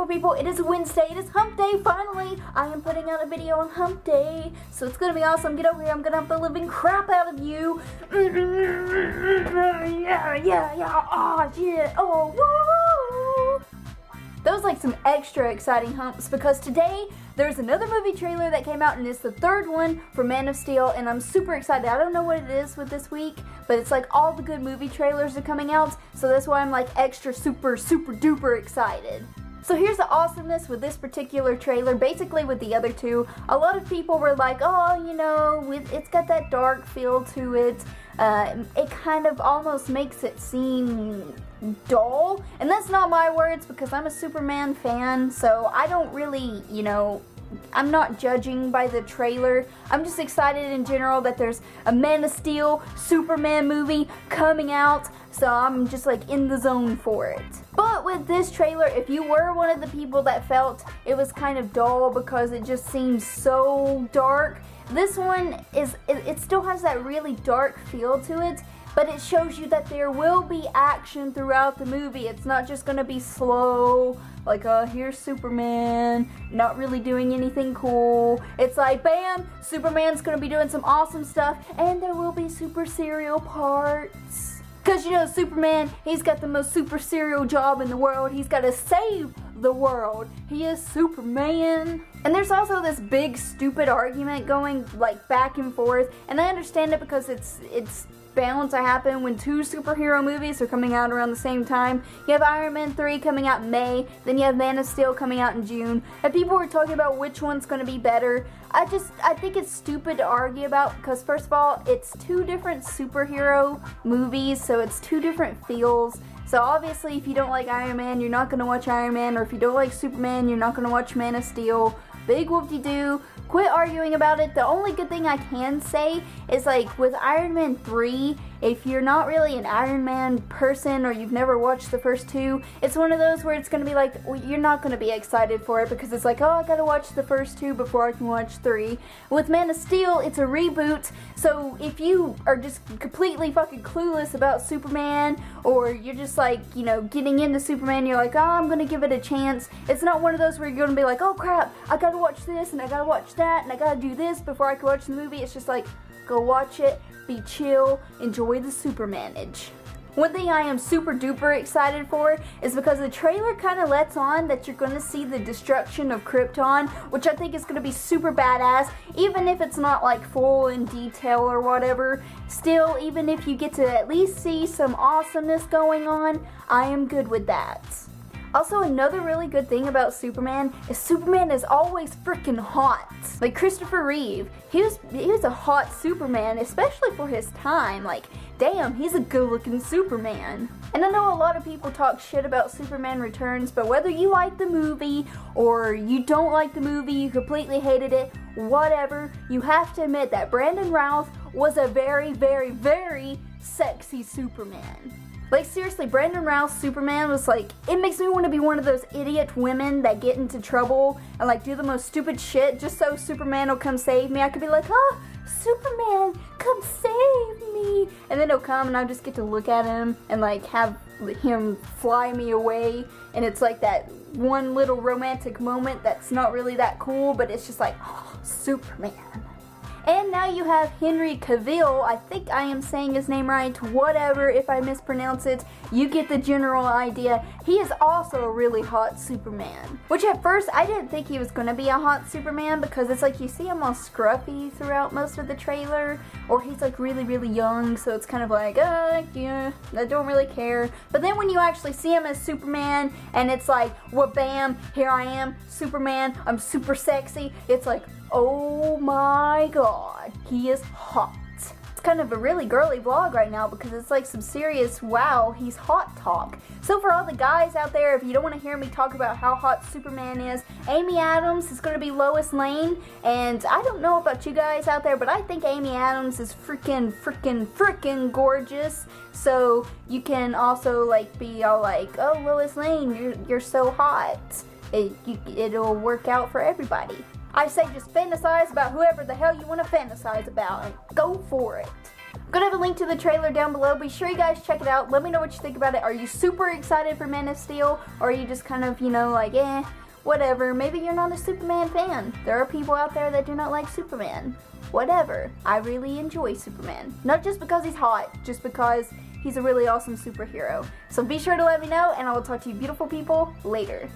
people, it is Wednesday, it is hump day, finally! I am putting out a video on hump day, so it's gonna be awesome. Get over here, I'm gonna hump the living crap out of you. Oh, woo! That was like some extra exciting humps because today there's another movie trailer that came out and it's the third one for Man of Steel and I'm super excited. I don't know what it is with this week, but it's like all the good movie trailers are coming out, so that's why I'm like extra super duper excited. So here's the awesomeness with this particular trailer. Basically with the other two, a lot of people were like, oh, you know, it's got that dark feel to it. It kind of almost makes it seem dull. And that's not my words because I'm a Superman fan, so I don't really, you know, I'm not judging by the trailer. I'm just excited in general that there's a Man of Steel Superman movie coming out, so I'm just like in the zone for it. But with this trailer, if you were one of the people that felt it was kind of dull because it just seems so dark, this one it still has that really dark feel to it, but it shows you that there will be action throughout the movie. It's not just gonna be slow, like, here's Superman, not really doing anything cool. It's like, bam, Superman's gonna be doing some awesome stuff, and there will be super serial parts. Because, you know, Superman, he's got the most super serial job in the world. He's got to save the world. He is Superman. And there's also this big, stupid argument going, like, back and forth. And I understand it because it's bound to happen when two superhero movies are coming out around the same time. You have Iron Man 3 coming out in May, then you have Man of Steel coming out in June, and people were talking about which one's going to be better. I think it's stupid to argue about because first of all, it's two different superhero movies, so it's two different feels. So obviously if you don't like Iron Man, you're not going to watch Iron Man, or if you don't like Superman, you're not going to watch Man of Steel. Big whoop-de-doo. Quit arguing about it. The only good thing I can say is, like, with Iron Man 3, if you're not really an Iron Man person or you've never watched the first two, it's one of those where it's going to be like, well, you're not going to be excited for it because it's like, oh, I gotta watch the first two before I can watch 3. With Man of Steel, it's a reboot, so if you are just completely fucking clueless about Superman, or you're just like, you know, getting into Superman, you're like, oh, I'm going to give it a chance, it's not one of those where you're going to be like, oh crap, I gotta watch this and I gotta watch that and I gotta do this before I can watch the movie. It's just like, go watch it, be chill, enjoy the Supermanage. One thing I am super duper excited for is because the trailer kind of lets on that you're going to see the destruction of Krypton, which I think is going to be super badass, even if it's not like full in detail or whatever. Still, even if you get to at least see some awesomeness going on, I am good with that. Also, another really good thing about Superman is always freaking hot. Like Christopher Reeve, he was a hot Superman, especially for his time. Like, damn, he's a good-looking Superman. And I know a lot of people talk shit about Superman Returns, but whether you like the movie or you don't like the movie, you completely hated it, whatever, you have to admit that Brandon Routh was a very sexy Superman. Like, seriously, Brandon Routh's Superman was like, it makes me want to be one of those idiot women that get into trouble and like do the most stupid shit just so Superman will come save me. I could be like, oh, Superman, come save me. And then he'll come and I'll just get to look at him and like have him fly me away. And it's like that one little romantic moment that's not really that cool, but it's just like, oh, Superman. And now you have Henry Cavill. I think I am saying his name right, whatever, if I mispronounce it, you get the general idea. He is also a really hot Superman. Which at first, I didn't think he was going to be a hot Superman because it's like you see him all scruffy throughout most of the trailer, or he's like really young, so it's kind of like, yeah, I don't really care. But then when you actually see him as Superman, and it's like, well, bam, here I am, Superman, I'm super sexy, it's like, oh my god, he is hot. It's kind of a really girly vlog right now because it's like some serious, wow, he's hot talk. So for all the guys out there, if you don't want to hear me talk about how hot Superman is, Amy Adams is going to be Lois Lane, and I don't know about you guys out there, but I think Amy Adams is freaking gorgeous. So you can also like be all like, oh, Lois Lane, you're so hot. It'll work out for everybody. I say just fantasize about whoever the hell you want to fantasize about and go for it. I'm gonna have a link to the trailer down below. Be sure you guys check it out. Let me know what you think about it. Are you super excited for Man of Steel? Or are you just kind of, you know, like, whatever. Maybe you're not a Superman fan. There are people out there that do not like Superman. Whatever. I really enjoy Superman. Not just because he's hot, just because he's a really awesome superhero. So be sure to let me know, and I will talk to you beautiful people later.